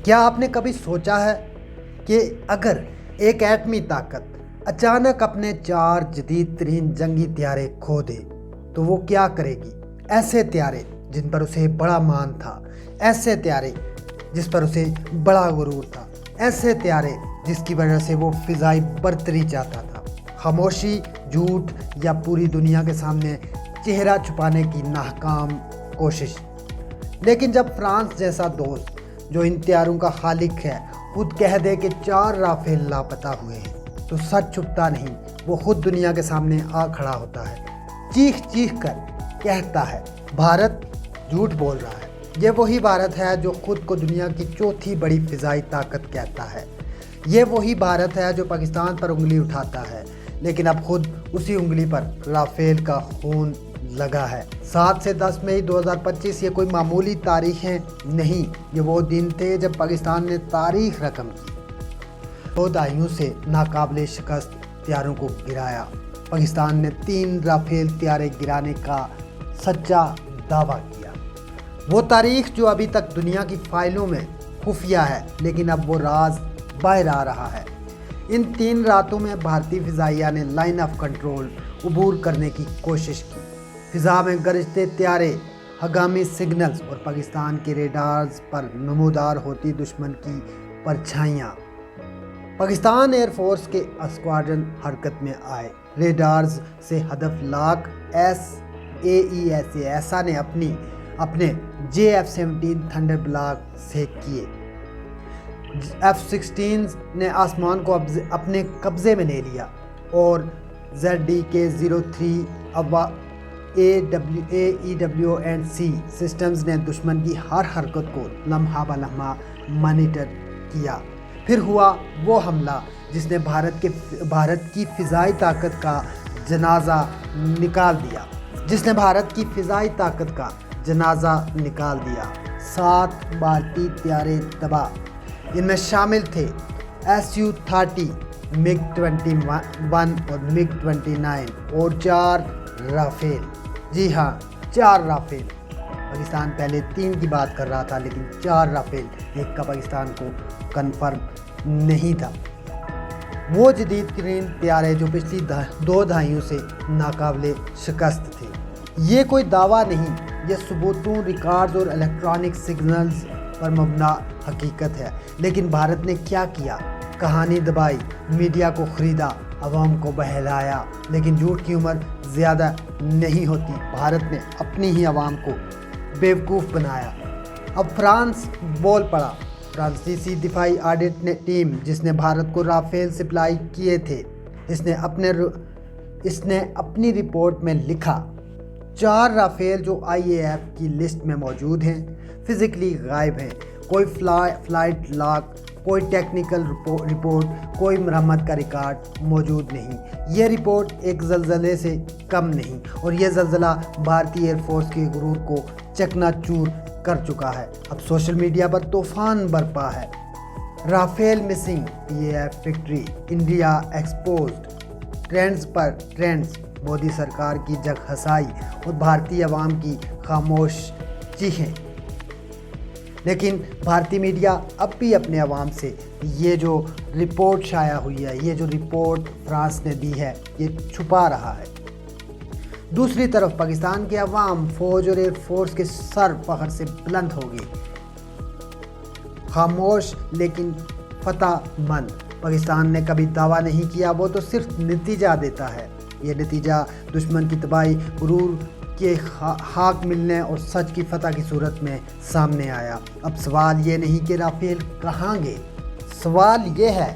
کیا آپ نے کبھی سوچا ہے کہ اگر ایک ایٹمی طاقت اچانک اپنے 4 جدید ترین جنگی طیارے کھو دے تو وہ کیا کرے گی؟ ایسے طیارے جن پر اسے بڑا مان تھا، ایسے طیارے جس پر اسے بڑا غرور تھا، ایسے طیارے جس کی وجہ سے وہ فضائی برتری چاہتا تھا۔ خاموشی، جھوٹ یا پوری دنیا کے سامنے چہرہ چھپانے کی ناکام کوشش۔ لیکن جب فرانس جیسا دوست جو ان طیاروں کا خالق ہے خود کہہ دے کہ 4 رافیل لاپتہ ہوئے ہیں تو سچ چھپتا نہیں، وہ خود دنیا کے سامنے آ کھڑا ہوتا ہے، چیخ چیخ کر کہتا ہے بھارت جھوٹ بول رہا ہے۔ یہ وہی بھارت ہے جو خود کو دنیا کی 4تھی بڑی فضائی طاقت کہتا ہے۔ یہ وہی بھارت ہے جو پاکستان پر انگلی اٹھاتا ہے، لیکن اب خود اسی انگلی پر رافیل کا خون لگا ہے۔ 7 سے 10 مئی 2025 یہ کوئی معمولی تاریخیں نہیں، یہ وہ دن تھے جب پاکستان نے تاریخ رقم کی۔ 2 دہائیوں سے ناقابل شکست طیاروں کو گرایا۔ پاکستان نے 3 رافیل طیارے گرانے کا سچا دعویٰ کیا۔ وہ تاریخ جو ابھی تک دنیا کی فائلوں میں خفیہ ہے، لیکن اب وہ راز باہر آ رہا ہے۔ ان 3 راتوں میں بھارتی فضائیہ نے لائن آف کنٹرول عبور کرنے کی کوشش کی۔ فضا میں گرجتے طیارے، ہنگامی سگنلز اور پاکستان کے ریڈارز پر نمودار ہوتی دشمن کی پرچھائیاں۔ پاکستان ایئر فورس کے اسکواڈرن حرکت میں آئے۔ ریڈارز سے ہدف لاک ایسا نے اپنے JF-17 تھنڈر بلاک سے کیے۔ F-16 نے آسمان کو اپنے قبضے میں لے لیا اور ZDK-03 AEW&C سسٹمز نے دشمن کی ہر حرکت کو لمحہ بہ لمحہ مانیٹر کیا۔ پھر ہوا وہ حملہ جس نے بھارت کی فضائی طاقت کا جنازہ نکال دیا۔ 7 بھارتی طیارے تباہ، ان میں شامل تھے Su-30 MiG-21 اور MiG-29 اور 4 رافیل۔ جی ہاں، 4 رافیل۔ پاکستان پہلے 3 کی بات کر رہا تھا، لیکن 4 رافیل، ایک کا پاکستان کو کنفرم نہیں تھا۔ وہ جدید ترین طیارے جو پچھلی 2 دہائیوں سے ناقابل شکست تھے۔ یہ کوئی دعویٰ نہیں، یہ ثبوتوں، ریکارڈز اور الیکٹرانک سگنلز پر مبنی حقیقت ہے۔ لیکن بھارت نے کیا کیا؟ کہانی دبائی، میڈیا کو خریدا، عوام کو بہلایا، لیکن جھوٹ کی عمر زیادہ نہیں ہوتی۔ بھارت نے اپنی ہی عوام کو بیوقوف بنایا۔ اب فرانس بول پڑا۔ فرانسیسی دفاعی آڈٹ ٹیم جس نے بھارت کو رافیل سپلائی کیے تھے، اس نے اپنی رپورٹ میں لکھا 4 رافیل جو IAF کی لسٹ میں موجود ہیں فزیکلی غائب ہیں۔ کوئی فلائٹ لاگ، کوئی ٹیکنیکل رپورٹ، کوئی مرمت کا ریکارڈ موجود نہیں۔ یہ رپورٹ ایک زلزلے سے کم نہیں، اور یہ زلزلہ بھارتی ایئر فورس کے غرور کو چکنا چور کر چکا ہے۔ اب سوشل میڈیا پر طوفان برپا ہے۔ Rafale missing, PAF victory, India exposed, trends پر ٹرینڈز، مودی سرکار کی جگ ہنسائی اور بھارتی عوام کی خاموش چیخیں۔ لیکن بھارتی میڈیا اب بھی اپنے عوام سے یہ جو رپورٹ شائع ہوئی ہے، یہ جو رپورٹ فرانس نے دی ہے، یہ چھپا رہا ہے۔ دوسری طرف پاکستان کے عوام، فوج اور ایئر فورس کے سر فخر سے بلند ہو گئی، خاموش لیکن فتح مند۔ پاکستان نے کبھی دعویٰ نہیں کیا، وہ تو صرف نتیجہ دیتا ہے۔ یہ نتیجہ دشمن کی تباہی، غرور کے خاک ملنے اور سچ کی فتح کی صورت میں سامنے آیا۔ اب سوال یہ نہیں کہ رافیل کہاں گئے، سوال یہ ہے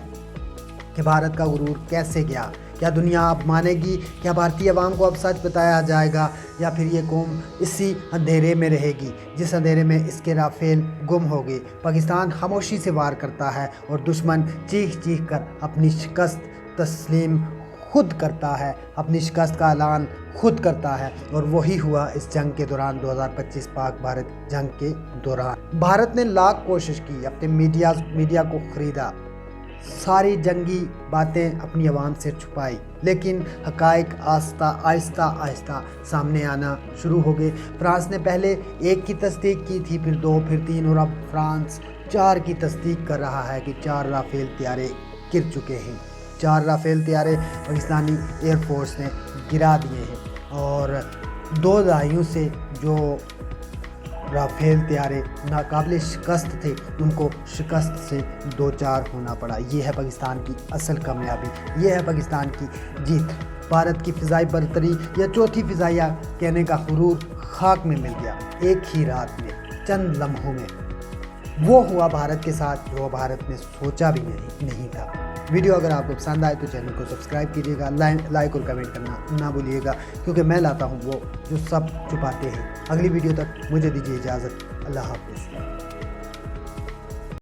کہ بھارت کا غرور کیسے گیا۔ کیا دنیا اب مانے گی؟ کیا بھارتی عوام کو اب سچ بتایا جائے گا، یا پھر یہ قوم اسی اندھیرے میں رہے گی جس اندھیرے میں اس کے رافیل گم ہو گئے؟ پاکستان خاموشی سے وار کرتا ہے اور دشمن چیخ چیخ کر اپنی شکست تسلیم خود کرتا ہے، اپنی شکست کا اعلان خود کرتا ہے، اور وہی ہوا اس جنگ کے دوران، 2025 پاک بھارت جنگ کے دوران۔ بھارت نے لاکھ کوشش کی، اپنے میڈیا کو خریدا، ساری جنگی باتیں اپنی عوام سے چھپائی، لیکن حقائق آہستہ سامنے آنا شروع ہو گئے۔ فرانس نے پہلے 1 کی تصدیق کی تھی، پھر 2، پھر 3، اور اب فرانس 4 کی تصدیق کر رہا ہے کہ 4 رافیل طیارے گر چکے ہیں۔ 4 رافیل طیارے پاکستانی ایئر فورس نے گرا دیے ہیں اور 2 دہائیوں سے جو رافیل طیارے ناقابل شکست تھے ان کو شکست سے دوچار ہونا پڑا۔ یہ ہے پاکستان کی اصل کامیابی، یہ ہے پاکستان کی جیت۔ بھارت کی فضائی برتری یا چوتھی فضائیہ کہنے کا غرور خاک میں مل گیا ایک ہی رات میں، چند لمحوں میں۔ وہ ہوا بھارت کے ساتھ جو بھارت نے سوچا بھی نہیں تھا۔ ویڈیو اگر آپ کو پسند آئے تو چینل کو سبسکرائب کیجیے گا، لائک اور کمنٹ کرنا نہ بھولیے گا، کیونکہ میں لاتا ہوں وہ جو سب چھپاتے ہیں۔ اگلی ویڈیو تک مجھے دیجیے اجازت، اللہ حافظ۔